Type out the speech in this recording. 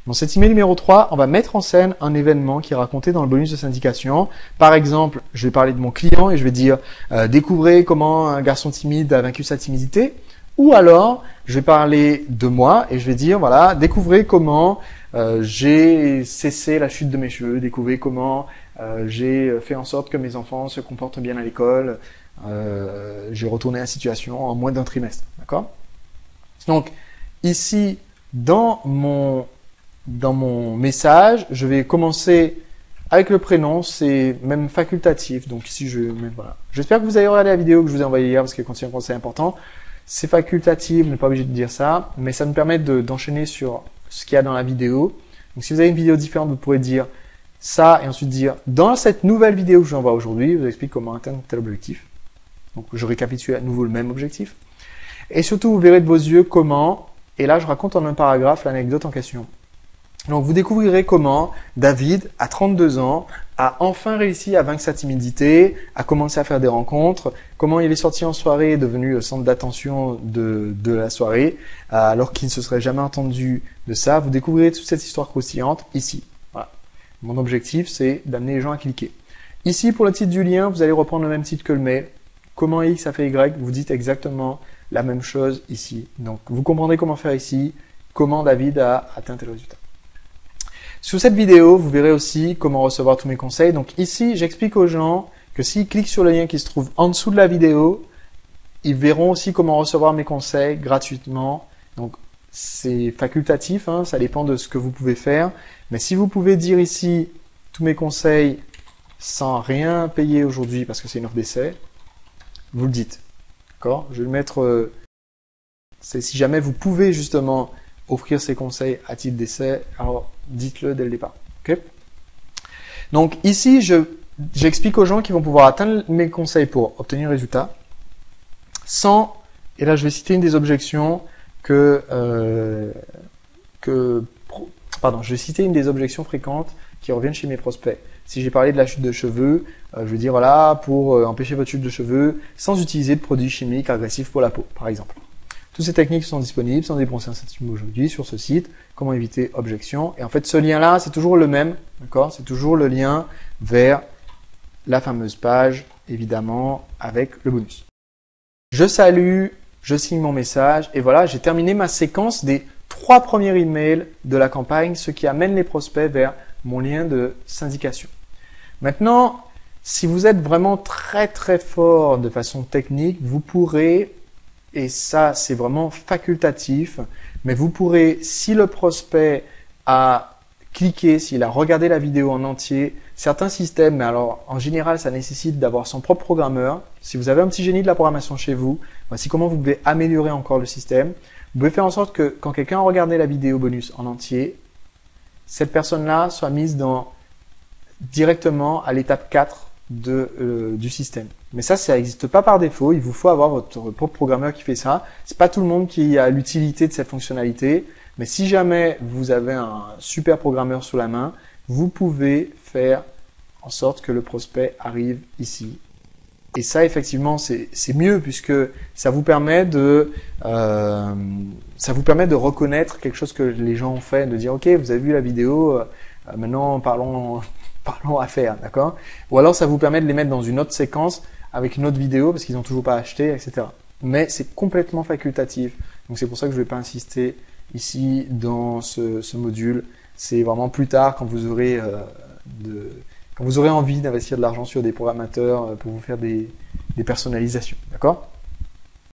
Dans cet email numéro 3, on va mettre en scène un événement qui est raconté dans le bonus de syndication. Par exemple, je vais parler de mon client et je vais dire découvrez comment un garçon timide a vaincu sa timidité. Ou alors, je vais parler de moi et je vais dire voilà, découvrez comment j'ai cessé la chute de mes cheveux, découvrez comment j'ai fait en sorte que mes enfants se comportent bien à l'école, j'ai retourné la situation en moins d'un trimestre. D'accord? Donc, ici, dans mon message, je vais commencer avec le prénom, c'est même facultatif. Donc ici, voilà. J'espère que vous avez regardé la vidéo que je vous ai envoyée hier parce qu'elle contient un conseil important. C'est facultatif, vous n'êtes pas obligé de dire ça, mais ça nous permet d'enchaîner sur ce qu'il y a dans la vidéo. Donc si vous avez une vidéo différente, vous pourrez dire ça et ensuite dire dans cette nouvelle vidéo que je vous envoie aujourd'hui, je vous explique comment atteindre tel objectif. Donc je récapitule à nouveau le même objectif. Et surtout, vous verrez de vos yeux comment, et là je raconte en un paragraphe l'anecdote en question. Donc vous découvrirez comment David, à 32 ans, a enfin réussi à vaincre sa timidité, a commencé à faire des rencontres, comment il est sorti en soirée et devenu centre d'attention de la soirée, alors qu'il ne se serait jamais entendu de ça. Vous découvrirez toute cette histoire croustillante ici. Voilà. Mon objectif, c'est d'amener les gens à cliquer. Ici, pour le titre du lien, vous allez reprendre le même titre que le mail. Comment X a fait Y, vous dites exactement la même chose ici. Donc vous comprendrez comment faire ici, comment David a atteint tel résultat. Sur cette vidéo, vous verrez aussi comment recevoir tous mes conseils. Donc ici, j'explique aux gens que s'ils cliquent sur le lien qui se trouve en dessous de la vidéo, ils verront aussi comment recevoir mes conseils gratuitement. Donc c'est facultatif, hein, ça dépend de ce que vous pouvez faire. Mais si vous pouvez dire ici tous mes conseils sans rien payer aujourd'hui parce que c'est une offre d'essai, vous le dites. D'accord? Je vais le mettre, c'est si jamais vous pouvez justement offrir ces conseils à titre d'essai, alors dites-le dès le départ. Okay? Donc ici, j'explique aux gens qui vont pouvoir atteindre mes conseils pour obtenir un résultat sans, et là je vais citer une des objections je vais citer une des objections fréquentes qui reviennent chez mes prospects. Si j'ai parlé de la chute de cheveux, je vais dire voilà, pour empêcher votre chute de cheveux sans utiliser de produits chimiques agressifs pour la peau, par exemple. Toutes ces techniques sont disponibles sans dépenser un centime aujourd'hui sur ce site. Comment éviter objection. Et en fait, ce lien-là, c'est toujours le même. D'accord? C'est toujours le lien vers la fameuse page, évidemment, avec le bonus. Je salue, je signe mon message. Et voilà, j'ai terminé ma séquence des 3 premiers emails de la campagne, ce qui amène les prospects vers mon lien de syndication. Maintenant, si vous êtes vraiment très très fort de façon technique, vous pourrez, et ça c'est vraiment facultatif, mais vous pourrez, si le prospect a cliqué, s'il a regardé la vidéo en entier, certains systèmes, mais alors en général ça nécessite d'avoir son propre programmeur. Si vous avez un petit génie de la programmation chez vous, voici comment vous pouvez améliorer encore le système. Vous pouvez faire en sorte que quand quelqu'un a regardé la vidéo bonus en entier, cette personne-là soit mise directement à l'étape 4 du système. Mais ça n'existe pas par défaut. Il vous faut avoir votre propre programmeur qui fait ça. C'est pas tout le monde qui a l'utilité de cette fonctionnalité. Mais si jamais vous avez un super programmeur sous la main, vous pouvez faire en sorte que le prospect arrive ici. Et ça, effectivement, c'est mieux puisque ça vous permet de reconnaître quelque chose que les gens ont fait, de dire ok, vous avez vu la vidéo, maintenant parlons affaires, d'accord? Ou alors ça vous permet de les mettre dans une autre séquence avec une autre vidéo parce qu'ils n'ont toujours pas acheté, etc. Mais c'est complètement facultatif. Donc c'est pour ça que je ne vais pas insister ici dans ce module. C'est vraiment plus tard quand vous aurez envie d'investir de l'argent sur des programmateurs pour vous faire des personnalisations, d'accord?